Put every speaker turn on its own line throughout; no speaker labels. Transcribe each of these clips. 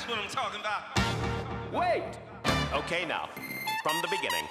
what I'm talking about.
Wait! Okay, now, from the beginning.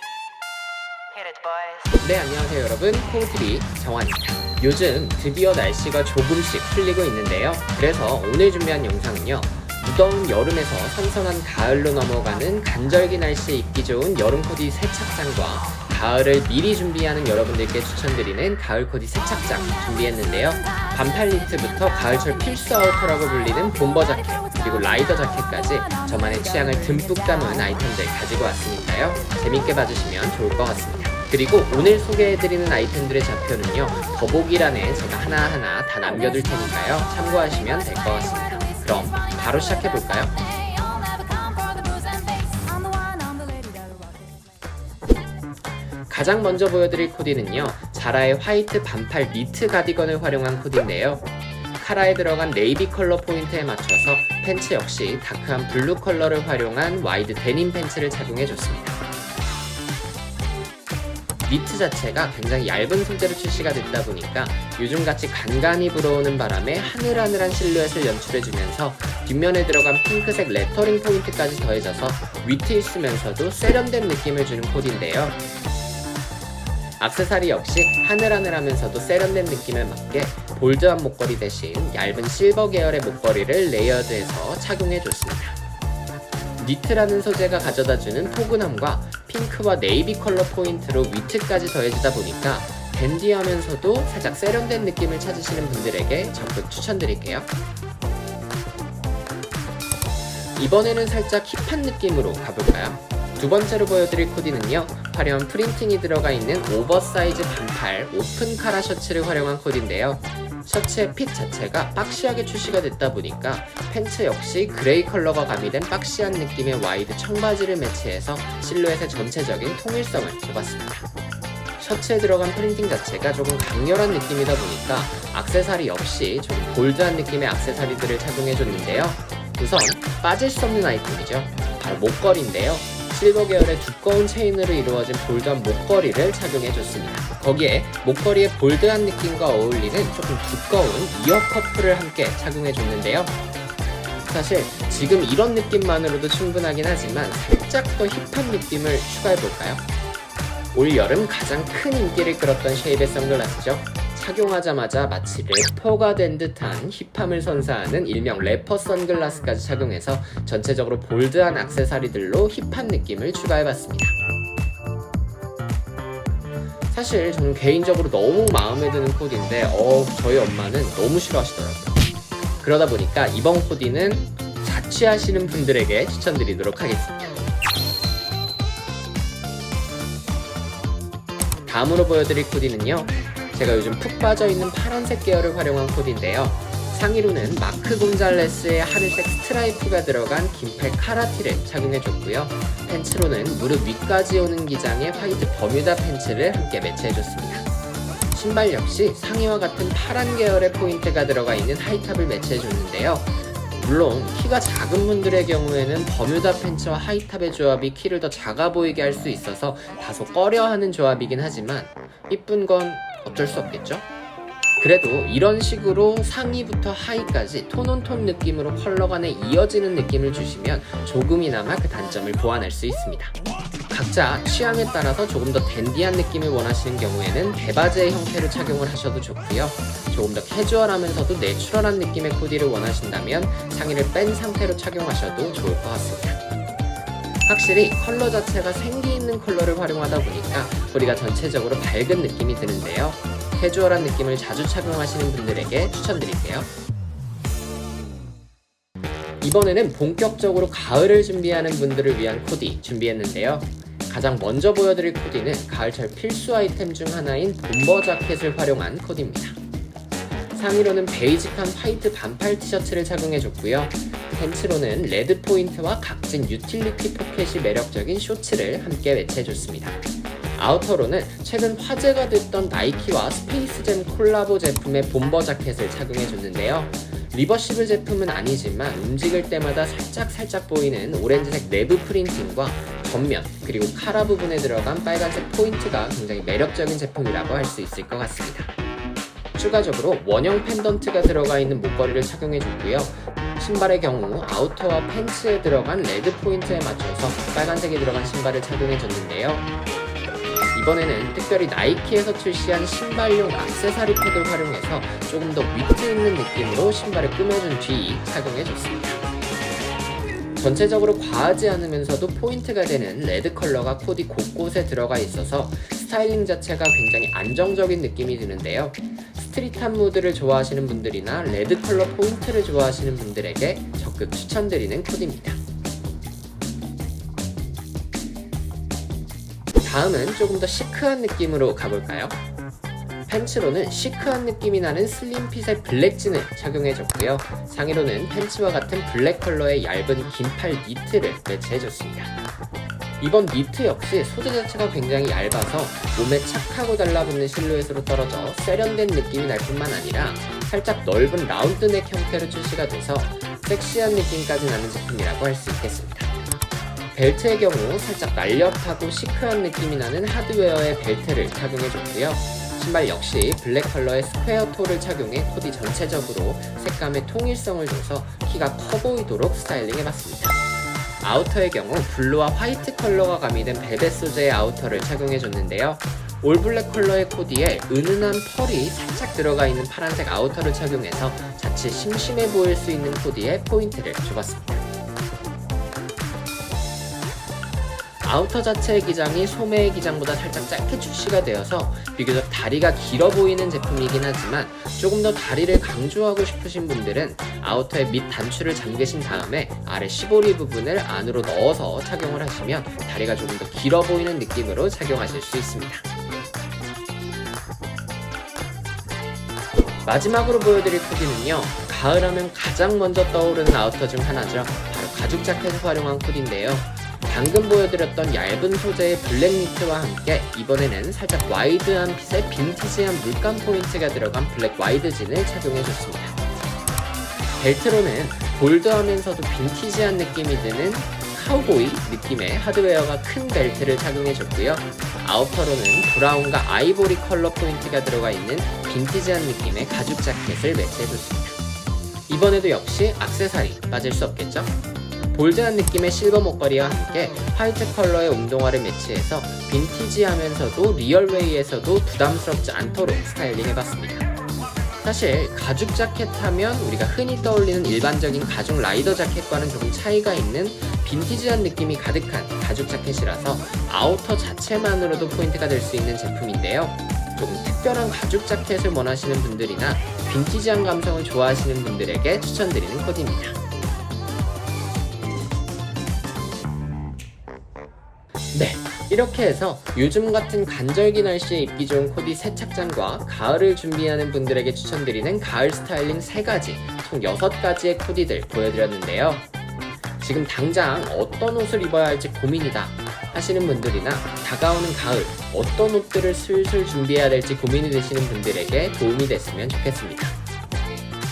Hit it, boys.
네, 안녕하세요 여러분, 콩TV 정환입니다. 요즘 드디어 날씨가 조금씩 풀리고 있는데요. 그래서 오늘 준비한 영상은요, 무더운 여름에서 선선한 가을로 넘어가는 간절기 날씨에 입기 좋은 여름 코디 세착장과 가을을 미리 준비하는 여러분들께 추천드리는 가을 코디 세착장 준비했는데요. 반팔 니트부터 가을철 필수 아우터라고 불리는 bomber 자켓, 그리고 라이더 자켓까지 저만의 취향을 듬뿍 담은 아이템들 가지고 왔으니까요, 재밌게 봐주시면 좋을 것 같습니다. 그리고 오늘 소개해드리는 아이템들의 좌표는요, 더보기란에 제가 하나하나 다 남겨둘 테니까요, 참고하시면 될 것 같습니다. 그럼 바로 시작해볼까요? 가장 먼저 보여드릴 코디는요, 자라의 화이트 반팔 니트 가디건을 활용한 코디인데요. 카라에 들어간 네이비 컬러 포인트에 맞춰서 팬츠 역시 다크한 블루 컬러를 활용한 와이드 데님 팬츠를 착용해줬습니다. 니트 자체가 굉장히 얇은 소재로 출시가 됐다 보니까 요즘같이 간간히 불어오는 바람에 하늘하늘한 실루엣을 연출해주면서 뒷면에 들어간 핑크색 레터링 포인트까지 더해져서 위트 있으면서도 세련된 느낌을 주는 코디인데요. 액세서리 역시 하늘하늘하면서도 세련된 느낌에 맞게 볼드한 목걸이 대신 얇은 실버 계열의 목걸이를 레이어드해서 착용해줬습니다. 니트라는 소재가 가져다주는 포근함과 핑크와 네이비 컬러 포인트로 위트까지 더해지다 보니까 댄디하면서도 살짝 세련된 느낌을 찾으시는 분들에게 적극 추천드릴게요. 이번에는 살짝 힙한 느낌으로 가볼까요? 두 번째로 보여드릴 코디는요, 화려한 프린팅이 들어가 있는 오버사이즈 반팔 오픈 카라 셔츠를 활용한 코디인데요. 셔츠의 핏 자체가 박시하게 출시가 됐다 보니까 팬츠 역시 그레이 컬러가 가미된 박시한 느낌의 와이드 청바지를 매치해서 실루엣의 전체적인 통일성을 줘봤습니다. 셔츠에 들어간 프린팅 자체가 조금 강렬한 느낌이다 보니까 액세서리 역시 좀 볼드한 느낌의 액세서리들을 착용해줬는데요. 우선 빠질 수 없는 아이템이죠. 바로 목걸이인데요. 실버 계열의 두꺼운 체인으로 이루어진 볼드한 목걸이를 착용해줬습니다. 거기에 목걸이의 볼드한 느낌과 어울리는 조금 두꺼운 이어 커플을 함께 착용해줬는데요. 사실 지금 이런 느낌만으로도 충분하긴 하지만 살짝 더 힙한 느낌을 추가해볼까요? 올 여름 가장 큰 인기를 끌었던 쉐입의 선글라스죠. 착용하자마자 마치 래퍼가 된 듯한 힙함을 선사하는 일명 래퍼 선글라스까지 착용해서 전체적으로 볼드한 액세서리들로 힙한 느낌을 추가해봤습니다. 사실 저는 개인적으로 너무 마음에 드는 코디인데 저희 엄마는 너무 싫어하시더라고요. 그러다 보니까 이번 코디는 자취하시는 분들에게 추천드리도록 하겠습니다. 다음으로 보여드릴 코디는요, 제가 요즘 푹 빠져있는 파란색 계열을 활용한 코디인데요. 상의로는 마크 곤잘레스의 하늘색 스트라이프가 들어간 긴팔 카라티를 착용해줬고요. 팬츠로는 무릎 위까지 오는 기장의 화이트 버뮤다 팬츠를 함께 매치해줬습니다. 신발 역시 상의와 같은 파란 계열의 포인트가 들어가 있는 하이탑을 매치해줬는데요. 물론 키가 작은 분들의 경우에는 버뮤다 팬츠와 하이탑의 조합이 키를 더 작아 보이게 할 수 있어서 다소 꺼려하는 조합이긴 하지만 이쁜 건 어쩔 수 없겠죠? 그래도 이런 식으로 상의부터 하의까지 톤온톤 느낌으로 컬러 간에 이어지는 느낌을 주시면 조금이나마 그 단점을 보완할 수 있습니다. 각자 취향에 따라서 조금 더 댄디한 느낌을 원하시는 경우에는 대바지의 형태로 착용을 하셔도 좋고요. 조금 더 캐주얼하면서도 내추럴한 느낌의 코디를 원하신다면 상의를 뺀 상태로 착용하셔도 좋을 것 같습니다. 확실히 컬러 자체가 생기 있는 컬러를 활용하다 보니까 코디가 전체적으로 밝은 느낌이 드는데요. 캐주얼한 느낌을 자주 착용하시는 분들에게 추천드릴게요. 이번에는 본격적으로 가을을 준비하는 분들을 위한 코디 준비했는데요. 가장 먼저 보여드릴 코디는 가을철 필수 아이템 중 하나인 bomber 자켓을 활용한 코디입니다. 상의로는 베이직한 화이트 반팔 티셔츠를 착용해줬고요. 팬츠로는 레드 포인트와 각진 유틸리티 포켓이 매력적인 쇼츠를 함께 매치해줬습니다. 아우터로는 최근 화제가 됐던 나이키와 스페이스잼 콜라보 제품의 bomber 자켓을 착용해줬는데요. 리버시블 제품은 아니지만 움직일 때마다 살짝 보이는 오렌지색 내부 프린팅과 전면 그리고 카라 부분에 들어간 빨간색 포인트가 굉장히 매력적인 제품이라고 할 수 있을 것 같습니다. 추가적으로 원형 펜던트가 들어가 있는 목걸이를 착용해줬고요. 신발의 경우 아우터와 팬츠에 들어간 레드 포인트에 맞춰서 빨간색이 들어간 신발을 착용해줬는데요. 이번에는 특별히 나이키에서 출시한 신발용 액세서리 팩을 활용해서 조금 더 위트 있는 느낌으로 신발을 꾸며준 뒤 착용해줬습니다. 전체적으로 과하지 않으면서도 포인트가 되는 레드 컬러가 코디 곳곳에 들어가 있어서 스타일링 자체가 굉장히 안정적인 느낌이 드는데요. 스트릿한 무드를 좋아하시는 분들이나 레드 컬러 포인트를 좋아하시는 분들에게 적극 추천드리는 코디입니다. 다음은 조금 더 시크한 느낌으로 가볼까요? 팬츠로는 시크한 느낌이 나는 슬림핏의 블랙진을 착용해줬고요. 상의로는 팬츠와 같은 블랙 컬러의 얇은 긴팔 니트를 매치해줬습니다. 이번 니트 역시 소재 자체가 굉장히 얇아서 몸에 착 하고 달라붙는 실루엣으로 떨어져 세련된 느낌이 날 뿐만 아니라 살짝 넓은 라운드넥 형태로 출시가 돼서 섹시한 느낌까지 나는 제품이라고 할 수 있겠습니다. 벨트의 경우 살짝 날렵하고 시크한 느낌이 나는 하드웨어의 벨트를 착용해줬고요. 신발 역시 블랙 컬러의 스퀘어 토를 착용해 코디 전체적으로 색감의 통일성을 줘서 키가 커 보이도록 스타일링해봤습니다. 아우터의 경우 블루와 화이트 컬러가 가미된 벨벳 소재의 아우터를 착용해줬는데요. 올블랙 컬러의 코디에 은은한 펄이 살짝 들어가 있는 파란색 아우터를 착용해서 자칫 심심해 보일 수 있는 코디에 포인트를 줘봤습니다. 아우터 자체의 기장이 소매의 기장보다 살짝 짧게 출시가 되어서 비교적 다리가 길어 보이는 제품이긴 하지만 조금 더 다리를 강조하고 싶으신 분들은 아우터의 밑 단추를 잠그신 다음에 아래 시보리 부분을 안으로 넣어서 착용을 하시면 다리가 조금 더 길어 보이는 느낌으로 착용하실 수 있습니다. 마지막으로 보여드릴 코디는요, 가을하면 가장 먼저 떠오르는 아우터 중 하나죠. 바로 가죽 자켓을 활용한 코디인데요. 방금 보여드렸던 얇은 소재의 블랙 니트와 함께 이번에는 살짝 와이드한 핏에 빈티지한 물감 포인트가 들어간 블랙 와이드 진을 착용해줬습니다. 벨트로는 볼드하면서도 빈티지한 느낌이 드는 카우보이 느낌의 하드웨어가 큰 벨트를 착용해줬고요. 아우터로는 브라운과 아이보리 컬러 포인트가 들어가 있는 빈티지한 느낌의 가죽 자켓을 매치해줬습니다. 이번에도 역시 액세서리 빠질 수 없겠죠? 볼드한 느낌의 실버 목걸이와 함께 화이트 컬러의 운동화를 매치해서 빈티지하면서도 리얼웨이에서도 부담스럽지 않도록 스타일링해봤습니다. 사실 가죽 자켓 하면 우리가 흔히 떠올리는 일반적인 가죽 라이더 자켓과는 조금 차이가 있는 빈티지한 느낌이 가득한 가죽 자켓이라서 아우터 자체만으로도 포인트가 될 수 있는 제품인데요. 조금 특별한 가죽 자켓을 원하시는 분들이나 빈티지한 감성을 좋아하시는 분들에게 추천드리는 코디입니다. 네, 이렇게 해서 요즘 같은 간절기 날씨에 입기 좋은 코디 세 착장과 가을을 준비하는 분들에게 추천드리는 가을 스타일링 3가지, 총 6가지의 코디들 보여드렸는데요. 지금 당장 어떤 옷을 입어야 할지 고민이다 하시는 분들이나 다가오는 가을 어떤 옷들을 슬슬 준비해야 될지 고민이 되시는 분들에게 도움이 됐으면 좋겠습니다.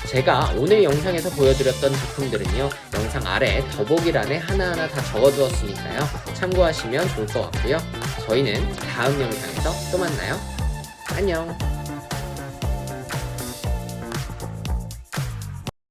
제가 오늘 영상에서 보여드렸던 제품들은요, 영상 아래 더보기란에 하나하나 다 적어두었으니까요, 참고하시면 좋을 것 같고요. 저희는 다음 영상에서 또 만나요. 안녕.